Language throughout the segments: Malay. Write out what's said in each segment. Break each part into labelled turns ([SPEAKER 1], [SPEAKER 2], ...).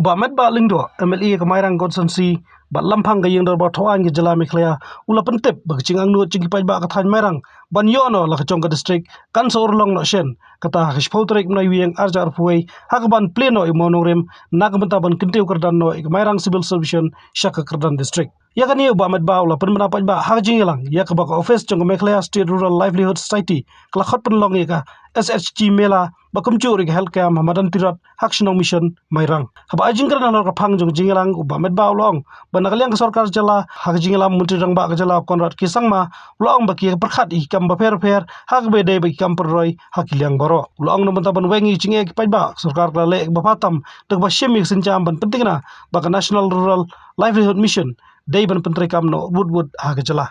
[SPEAKER 1] uba met ba lingdo MLA kemairang konsensi ba lampang ga yeng darbar thoan ge jala meklaya ula pentep ba cingang nu cigi pai ba ka than mairang ban yono la chong ka district kan sor long no shen kata hish phautrek mnai wieng arjar puai hak ban pleno i monorem nak benta ban kinteu kardan no kemairang civil service shaka kardan district ya kan uba met ba ula penmana pai ba hak jingelang ya ka ba ka office chong meklaya state rural livelihood society kala khot pen long ka SHG mela bakum curi ke health care Hamadan Pirat hak shinong mission mairang haba ajing kerana lor kapang jong jingelang uba met ba ulong banakaliang ke sorkar jala hak jingelang menteri rang ba ke jala Konrad Kisang ma ulong baki perkhat i kam ba per hak bede baki kam perroi hak iliang baro ulong no ban wengi jinge ke pai ba sorkar la le ba patam tek ba shemi sinjam ban pentingna ba ka national rural livelihood mission dei ban pentri kam no wood hak jala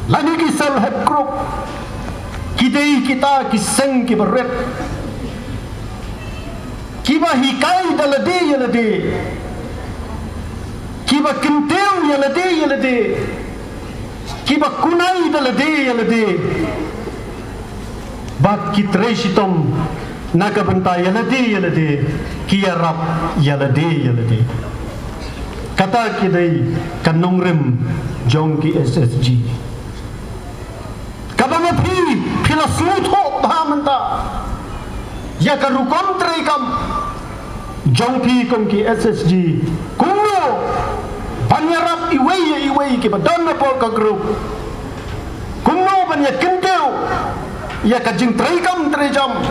[SPEAKER 1] Lani kisal het krop kita kiseng ki beret kiba hikai dalade yalade kiba kinteu yalade kiba kunai dalade yalade bak kitresitom naga benta yalade kiarap yalade kata kidai kanongrem jong ki SSG kabang pila smutho bahamanta ya karukom trekam jongpi kom ki SSG kuno banyarap iwei ki badonna pol ka group kuno banya kenteu ya kajing trekam trejam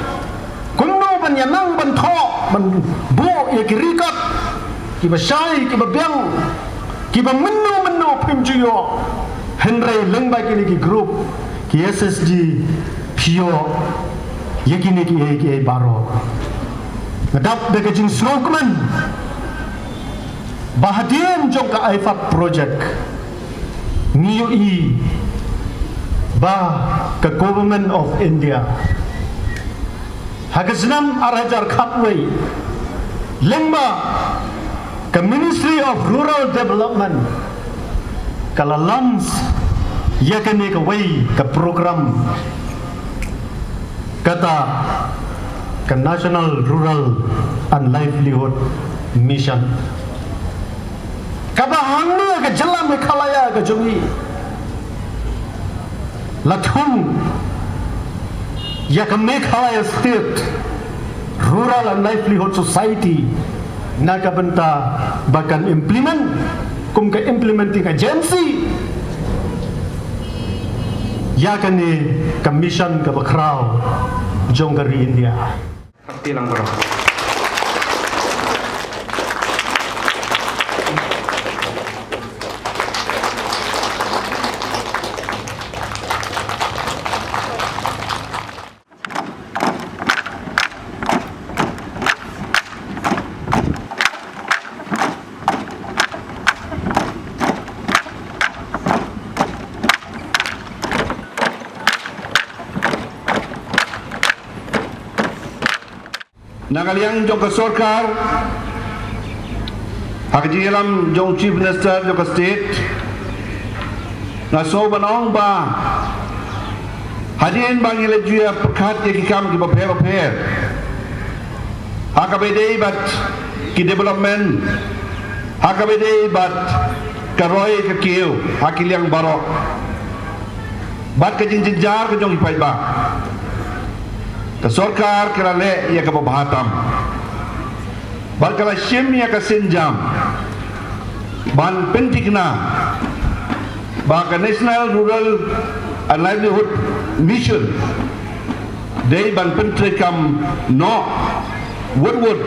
[SPEAKER 1] kuno banya nang ban tho ban bo ya kirikat ki basai ki babyang ki menu pimjuyo henry lengba ki group ki SSG pio yegine ki baro ngadap de kajing slokman bahadian jong ka IFAC project niyo ba ka government of India hagasnam arajar khapway lengba ka Ministry of Rural Development kalalams yakane ka way ka program kata ka National Rural and Livelihood Mission kabahangna ka jala me khalaya ka jogi lathum ya ka Meghalaya State Rural and Livelihood Society naga benta bahkan implement kum ka implementing agency ya kani commission ka bakraw jonggari India
[SPEAKER 2] tilang bro Nagaliang jong ka sorkar hakajilam jong chief minister jong ka state ngaso banong ba hadien bang elejuya perkat ki kam ki baper hakabede bat ki development hakabede bat karoy ka kieu hakiliang barok bat ka jinjar ka jong ipai ba Ka sorkar kala le ya ka babahatam. Ban kala shim ya ka senjam. Ban pentikna. Ba ka National Rural and Livelihood Mission. Dei ban pentrekam no wood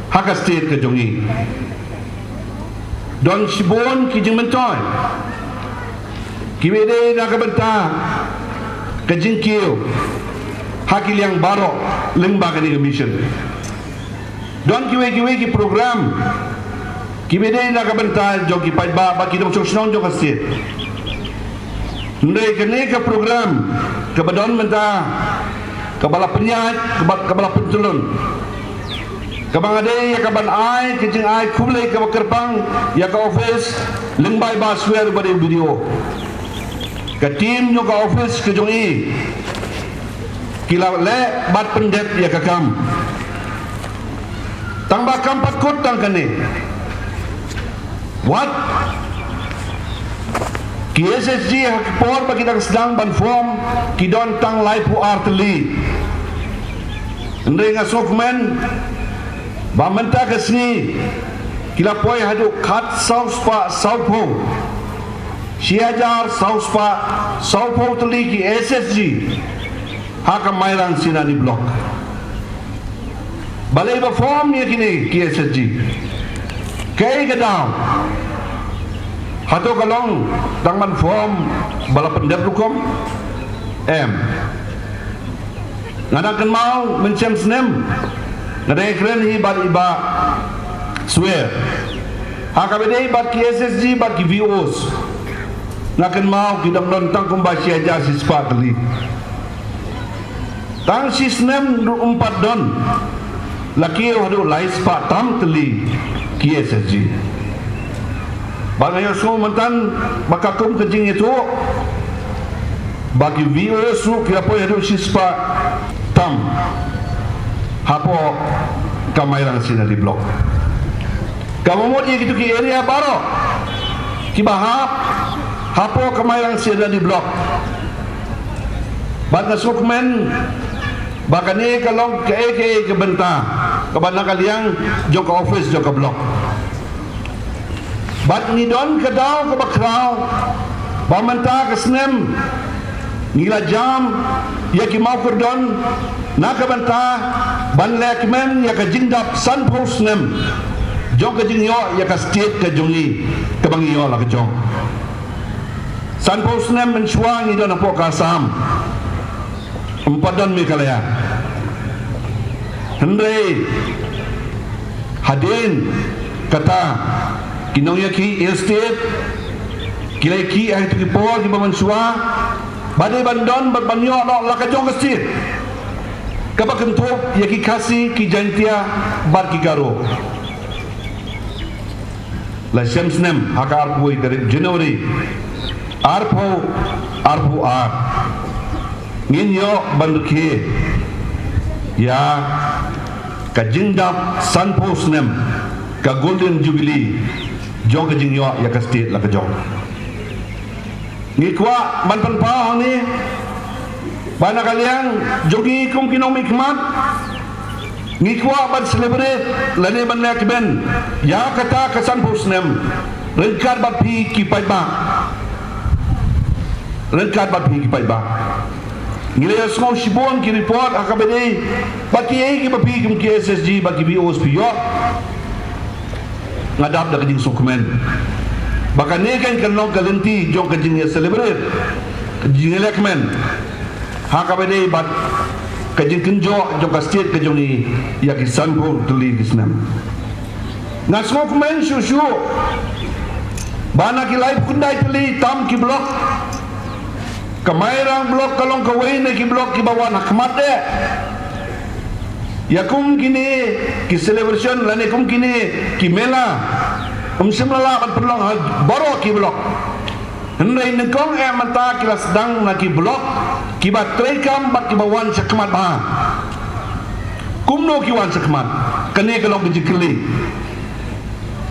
[SPEAKER 2] haka state ka jongi. Don Shibon ki jing mentoy. Ki bede na ka benta ka jing kiyo. Hakil yang baro lemba ka ni mission. Don kiwe ki program ki bede na ka benta jogi pai ba ki dong song jong ka state. Ndai kene ka program ka badon menta ka bala penyat ka bala pentulun. Kabang ade ya kaban ai kijing ai kubले ka kerpang ya ka office lengbai ba swear bade video ka team nyo ka office ke jongi kila le bat pendet ya ka kam tang ba kam pat kot tang kane what KSSG hakpor bagi tang sedang ban form kidon tang lai pu artli ndai nga sokmen ba menta kesni kila poi hadu khat sauspa saupo siajar sauspa saupo tuli ki SSG haka mairang sinani blok balai ba form ye kini ki SSG kai gadau hatu kalong tangman form bala pendap lukom ngadakan mau mencem senem ngadai keren hi bad iba swear hakabede bad ki SSG bad ki VOs ngakan mau ki dam don tang kumbashi aja sispa kali tang sisnem du 4 don laki hadu lais pa tam teli ki SSG bangayo so mantan bakakum kejing itu bagi VOs su kira po hadu sispa tam hapo kamairan sina di blok kamu mau dia gitu ki area baro ki bahap hapo kamairan sina di blok bangga sukmen bakane kalong ke benta kabana kaliang joko office joko blok bat ni don kedau ke bakrau bamenta ke snem ngila jam ya ki mau kerdon nak banta ban lekmen ya ka jindap san post nem jong ka jingyo ya ka state ka jongi ka bangiyo la ka jong san post nem mensuang idon apo ka sam empadan mi kalaya hendai hadin kata kinong ya ki estate kilai ki ai tu ki por ki bamansuwa badai bandon banyo la ka jong ka state kabak kentup ya ki kasi ki jantia bar ki garo la shamsnem haka arpu dari Januari arpu ar nginyo bandukhe ya ka jingdap sanpo snem ka golden jubilee jong ka jingyo ya ka state la ka jong ngikwa man pan pa ni bana kalian jogi kum kinong mikmat ngikwa ban celebrate lane ban lek ben ya kata kesan pusnem rengkat bat pi ki pai ba ngile small shibon ki report akabede baki ai ki bapi kum ki SSG baki BOs pi yo ngadap da kajing dokumen baka neken kanong kalenti jong kajing ya celebrate kajing lekmen hakabede bat kajing kenjo jong ka state kajong ni ya ki sanpo tuli gisnam na smoke men shushu bana ki live kundai tuli tam ki blok kamairang blok kalong kawai na ki blok ki bawan hakmat de ya kum kini ki celebration lane kum kini ki mela simlala ban perlong baro ki blok hendai nekong mata kila sedang na ki blok ki bat trekam bat ki bawan sakmat ba kumno ki wan sakmat kene kalong bijikli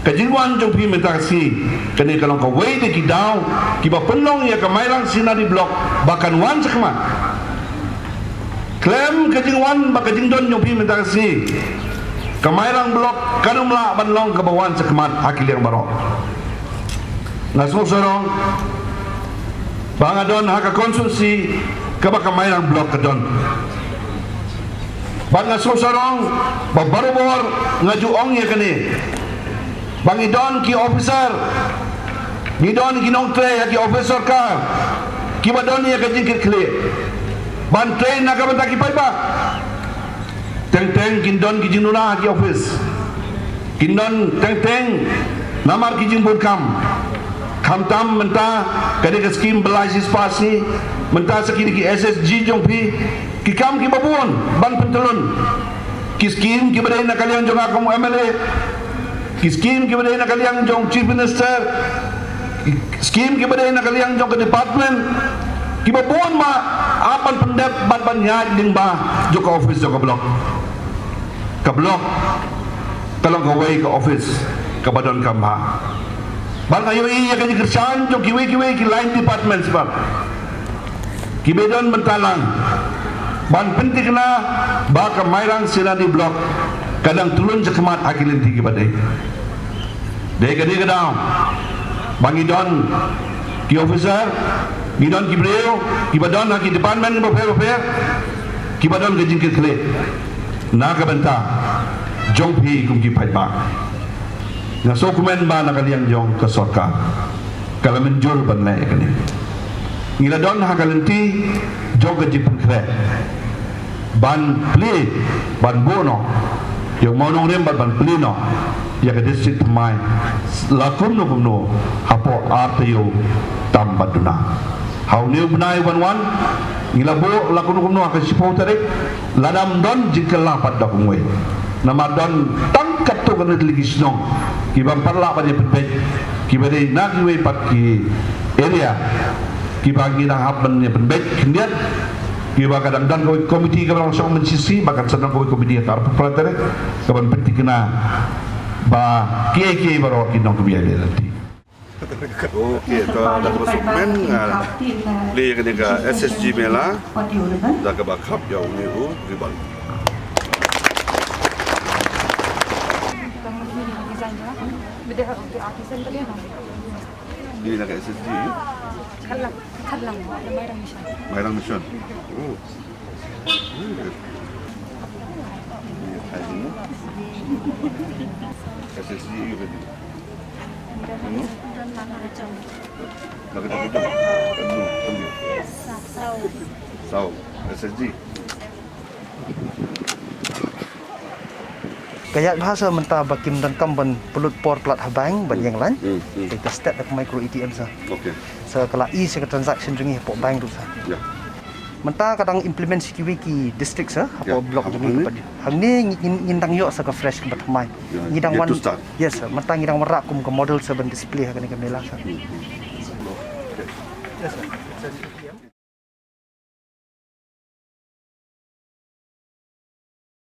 [SPEAKER 2] kajilwan jong pi mentasi kene kalong ka wei de ki daw ki ba penlong ya ka mairang sina di blok bahkan wan sakmat Klaim kejingwan ba kejingdon yung pi minta kasi. Kamairang blok kanumla banlong kabawan sa kemat hakil yang barok. Nasusorong bangadon haka konsumsi kaba kamairang blok kedon. Bang nasusorong babarubor ngajuong ya kani. Bang idon ki officer. Ngidon ki nongtre ki officer ka. Ki badon ya kejingkir kli. Ban train nak banta ki paiba. Teng-teng kindon ki jinuna ki office. Kindon teng-teng namar ki jingbun kam. Kam tam menta kade ke skim belai spasi menta sakini ki SSG jong pi ki kam ki babun ban pentelun. Ki skim ki badai nak kalian jong akom MLA. Ki skim ki badai nak kalian jong chief minister. Skim ki badai nak kalian jong ke department. Ki babun ma apan pendep ban nyad ding ba joko office joko blok. Ke blok kalau gawe ke office ke badan kamba bang ayo iya kan kerjaan jo kiwe ki lain department sebab ki badan bentalang ban penting na ba ke mairang sila di blok kadang tulun jekemat akilin tinggi badai dek daw bang idon ki officer idon ki breo ki badan ki department beper ki badan ke jingkir kle naga benta jong pi kum ki pai ba na so kumen ba na kalian jong ke sorka kala menjul ban le kani ngila don ha kalenti jong ke jipun kre ban pli ban bono yang mau nong rem ban pli no ya ke district mai lakum no hapo artayo tambaduna hau new benai wan ngila bo lakun kumno ka sipo tarik ladam don jingkela pada kumwe nama don tangkat tu kan lagi snong ki bam parla pa je pet ki bade nagi we pat ki area ki bagi na haban ne pet kendiat ki ba kadang dan komiti ka lang song mensisi bakat sedang komiti ka pratere ka ban peti kena ba ki baro ki nong biya nanti.
[SPEAKER 3] Okey, kalau dah masuk men play ketika SSG Mela dah ke bakap jauh ni ribal. Ini nak SSG.
[SPEAKER 4] Kadlang,
[SPEAKER 3] Mairang Mission. Oh. SSG gitu. Sau SSG
[SPEAKER 5] Kaya bahasa mentah bakim dan kamban pelut por plat habang ban yang lain. Kita step dak micro ATM sa.
[SPEAKER 3] Okey.
[SPEAKER 5] So kalau i se transaction ringi pok bank tu sa.
[SPEAKER 3] Ya.
[SPEAKER 5] Mentah kadang implement CQW ki district sa
[SPEAKER 3] Ya,
[SPEAKER 5] apa blok
[SPEAKER 3] apa
[SPEAKER 5] ringi
[SPEAKER 3] ni?
[SPEAKER 5] kepada. Hang ni ngindang yo sa ka fresh ke batmai.
[SPEAKER 3] Ya,
[SPEAKER 5] Ngidang
[SPEAKER 3] yet
[SPEAKER 5] wan.
[SPEAKER 3] to start.
[SPEAKER 5] Yes, sir. Mentah ngidang warak kum ke model sa ban display ha kan ke mela sa.
[SPEAKER 3] Okay.
[SPEAKER 5] Yes, sir.